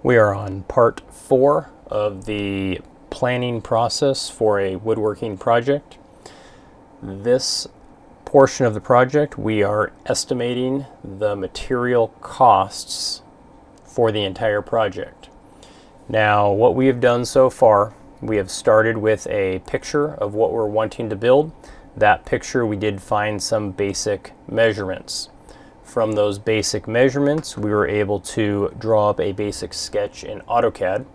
We are on part 4 of the planning process for a woodworking project. This portion of the project, we are estimating the material costs for the entire project. Now, what we have done so far, we have started with a picture of what we're wanting to build. That picture, we did find some basic measurements. From those basic measurements, we were able to draw up a basic sketch in AutoCAD.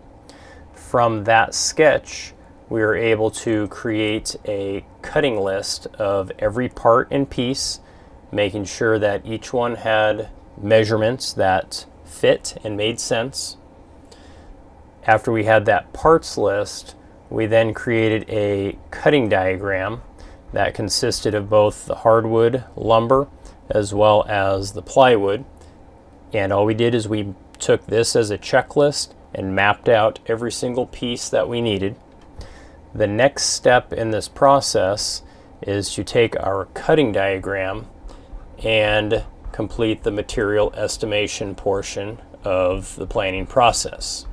From that sketch, we were able to create a cutting list of every part and piece, making sure that each one had measurements that fit and made sense. After we had that parts list, we then created a cutting diagram that consisted of both the hardwood lumber as well as the plywood. And all we did is we took this as a checklist and mapped out every single piece that we needed. The next step in this process is to take our cutting diagram and complete the material estimation portion of the planning process.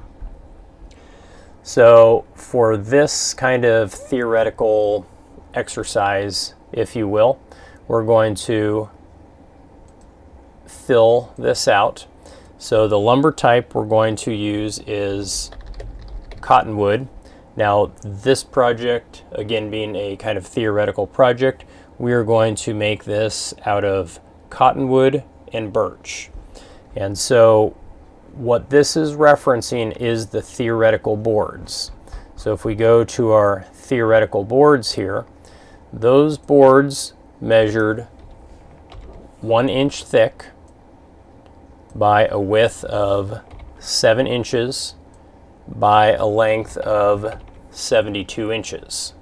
So for this kind of theoretical exercise, if you will, we're going to fill this out. So the lumber type we're going to use is cottonwood. Now this project, again being a kind of theoretical project, we are going to make this out of cottonwood and birch. And so what this is referencing is the theoretical boards. So if we go to our theoretical boards here, those boards measured 1 inch thick by a width of 7 inches by a length of 72 inches.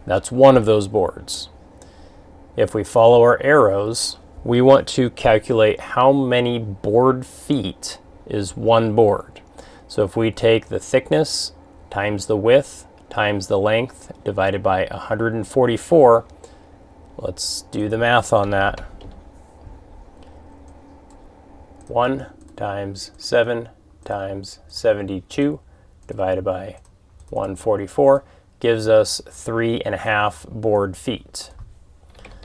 That's one of those boards. If we follow our arrows, we want to calculate how many board feet is one board. So if we take the thickness times the width times the length divided by 144, let's do the math on that. 1 times 7 times 72 divided by 144 gives us 3.5 board feet.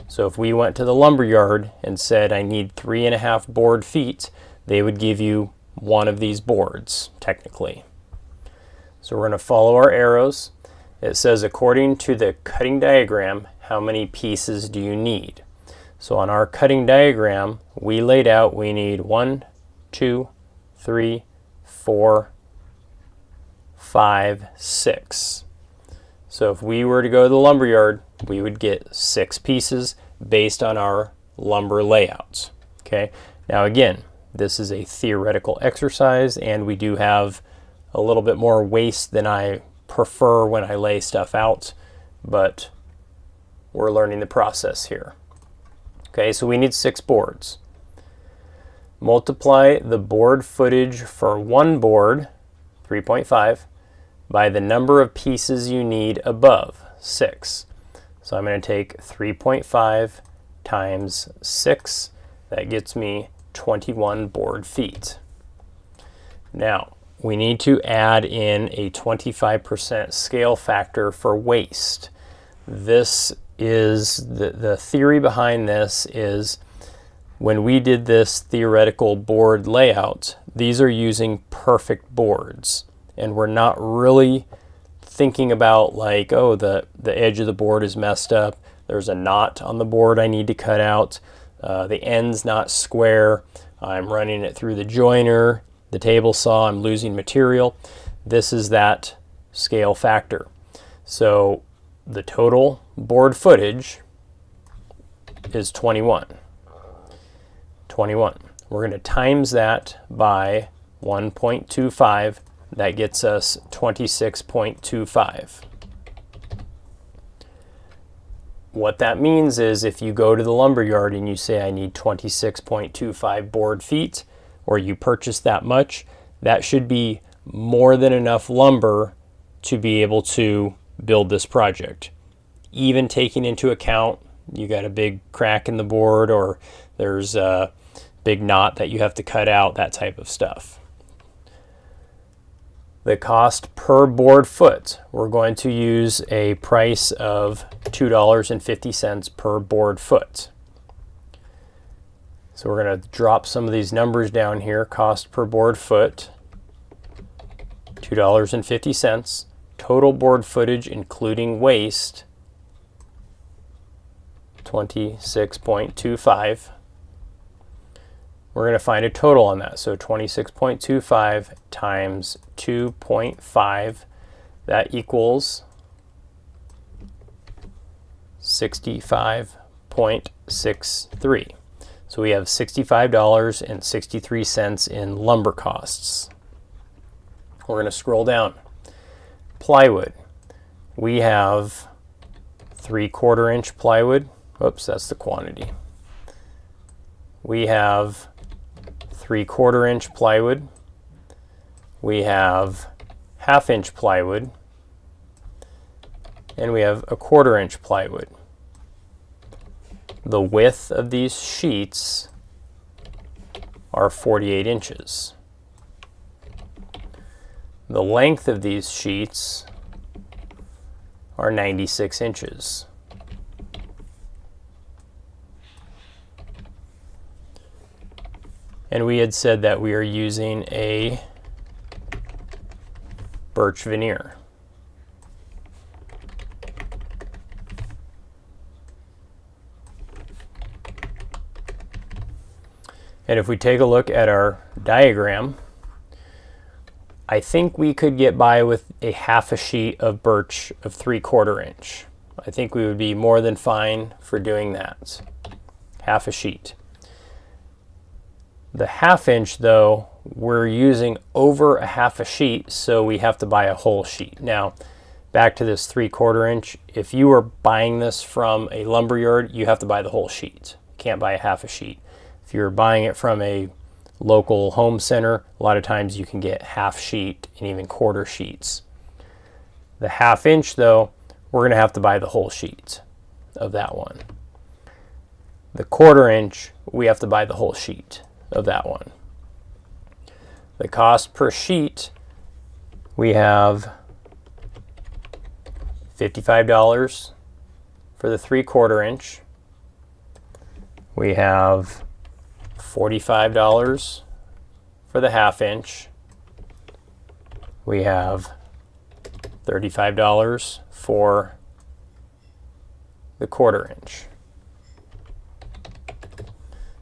So if we went to the lumber yard and said I need 3.5 board feet, they would give you one of these boards, technically. So we're going to follow our arrows. It says according to the cutting diagram, how many pieces do you need? So on our cutting diagram, we laid out we need 1, 2, 3, 4, 5, 6. So if we were to go to the lumber yard, we would get 6 pieces based on our lumber layouts. Okay. Now again, this is a theoretical exercise and we do have a little bit more waste than I prefer when I lay stuff out, but we're learning the process here. Okay, so we need 6 boards. Multiply the board footage for one board, 3.5, by the number of pieces you need above, 6. So I'm going to take 3.5 times 6. That gets me 21 board feet. Now, we need to add in a 25% scale factor for waste. This is the theory behind this is when we did this theoretical board layout, these are using perfect boards. And we're not really thinking about like, oh, the edge of the board is messed up. There's a knot on the board I need to cut out. The end's not square. I'm running it through the joiner, the table saw, I'm losing material. This is that scale factor. So the total board footage is 21. 21. We're going to times that by 1.25. That gets us 26.25. What that means is if you go to the lumber yard and you say I need 26.25 board feet, or you purchase that much, that should be more than enough lumber to be able to build this project. Even taking into account you got a big crack in the board or there's a big knot that you have to cut out, that type of stuff. The cost per board foot, we're going to use a price of $2.50 per board foot. So we're going to drop some of these numbers down here. Cost per board foot, $2.50. Total board footage including waste, 26.25. We're going to find a total on that. So 26.25 times 2.5, that equals 65.63. So we have $65.63 in lumber costs. We're going to scroll down. Plywood. We have 3/4 inch plywood. Oops, that's the quantity. We have 3/4 inch plywood. We have 1/2 inch plywood. And we have 1/4 inch plywood. The width of these sheets are 48 inches. The length of these sheets are 96 inches. And we had said that we are using a birch veneer. And if we take a look at our diagram, I think we could get by with a 1/2 sheet of birch of 3/4 inch. I think we would be more than fine for doing that. 1/2 sheet. The 1/2 inch though, we're using over a 1/2 sheet, so we have to buy a whole sheet. Now, back to this 3/4 inch, if you were buying this from a lumber yard, you have to buy the whole sheet. You can't buy a 1/2 sheet. If you're buying it from a local home center, a lot of times you can get 1/2 sheet and even 1/4 sheets. The 1/2 inch though, we're going to have to buy the whole sheet of that one. The 1/4 inch, we have to buy the whole sheet of that one. The cost per sheet, we have $55 for the 3/4 inch. We have $45 for the 1/2 inch. We have $35 for the 1/4 inch.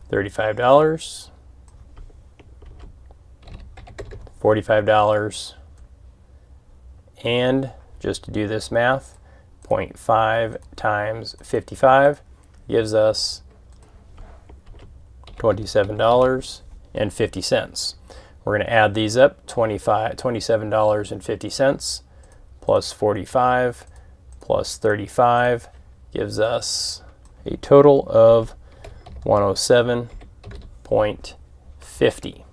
$35, $45, and just to do this math, 0.5 times 55 gives us $27.50. We're going to add these up, $27.50 plus 45 plus 35 gives us a total of 107.50.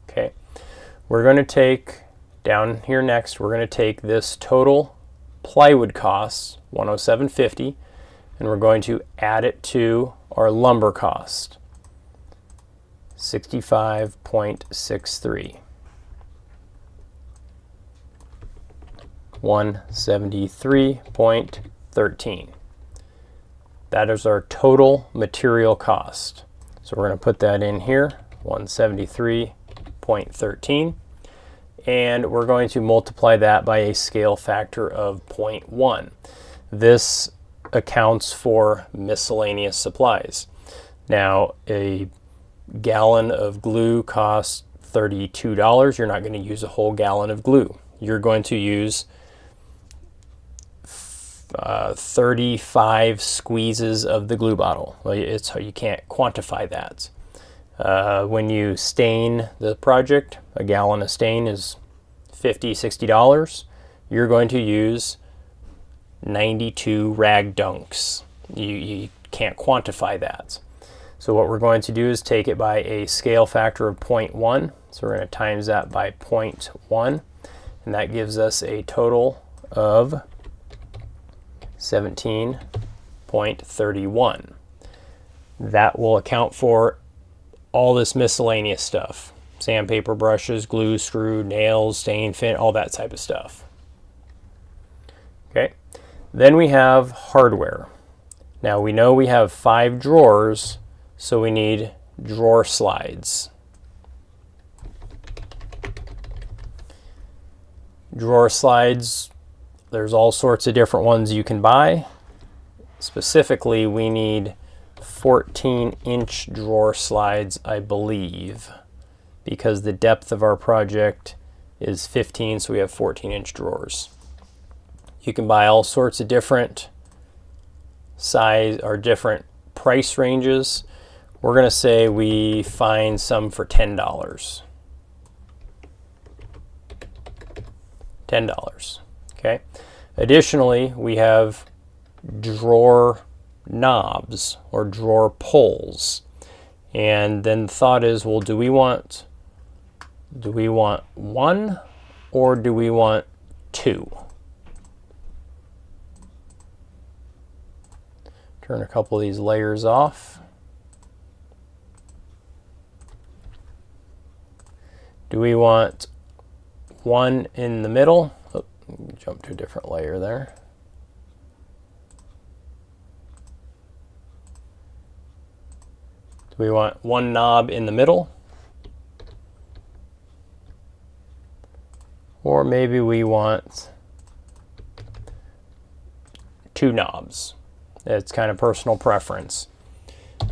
Okay, we're going to take down here next, we're going to take this total plywood costs, 107.50, and we're going to add it to our lumber cost, 65.63. 173.13. That is our total material cost. So we're going to put that in here, 173.13, and we're going to multiply that by a scale factor of 0.1. This accounts for miscellaneous supplies. Now, a gallon of glue costs $32. You're not going to use a whole gallon of glue. You're going to use 35 squeezes of the glue bottle. You can't quantify that. When you stain the project, a gallon of stain is $50, $60. You're going to use 92 rag dunks. You can't quantify that. So what we're going to do is take it by a scale factor of 0.1. So we're going to times that by 0.1, and that gives us a total of 17.31. That will account for all this miscellaneous stuff. sandpaper brushes, glue, screw, nails, stain, fin, all that type of stuff. Okay, then we have hardware. Now we know we have 5 drawers, so we need drawer slides. Drawer slides, there's all sorts of different ones you can buy. Specifically, we need 14-inch drawer slides, I believe, because the depth of our project is 15, so we have 14-inch drawers. You can buy all sorts of different size or different price ranges. We're going to say we find some for $10. $10. Okay. Additionally, we have drawer knobs or drawer pulls. And then the thought is, well, do we want one or do we want 2? Turn a couple of these layers off. Do we want one in the middle? Oh, jump to a different layer there. Do we want one knob in the middle? Or maybe we want 2 knobs. It's kind of personal preference.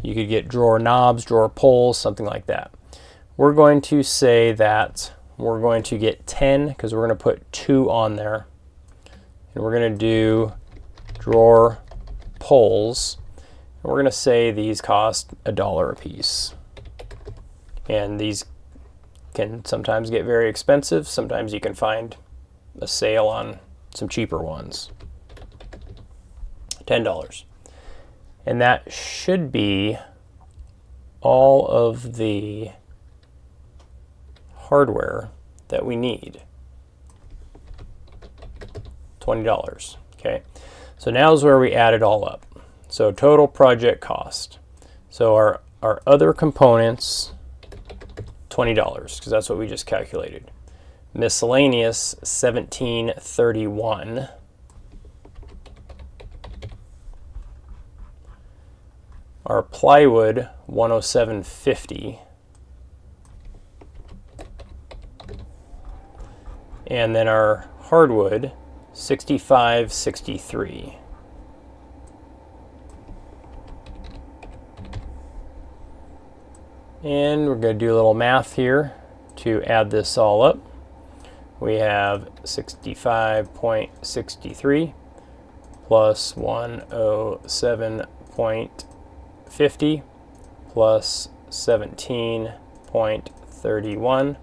You could get drawer knobs, drawer pulls, something like that. We're going to say that we're going to get 10 because we're going to put 2 on there. And we're going to do drawer pulls. And we're going to say these cost $1 a piece. And these can sometimes get very expensive. Sometimes you can find a sale on some cheaper ones. $10. And that should be all of the hardware that we need. $20. Okay, so now is where we add it all up. So total project cost. So our other components, $20, because that's what we just calculated. Miscellaneous, $17.31. Our plywood, $107.50. And then our hardwood, $65.63. And we're going to do a little math here to add this all up. We have 65.63 plus 107.50 plus 17.31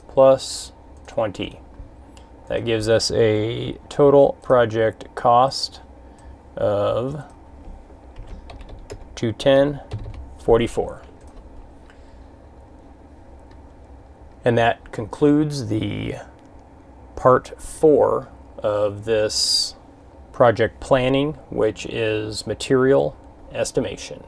plus 20. That gives us a total project cost of $210.44. And that concludes the part 4 of this project planning, which is material estimation.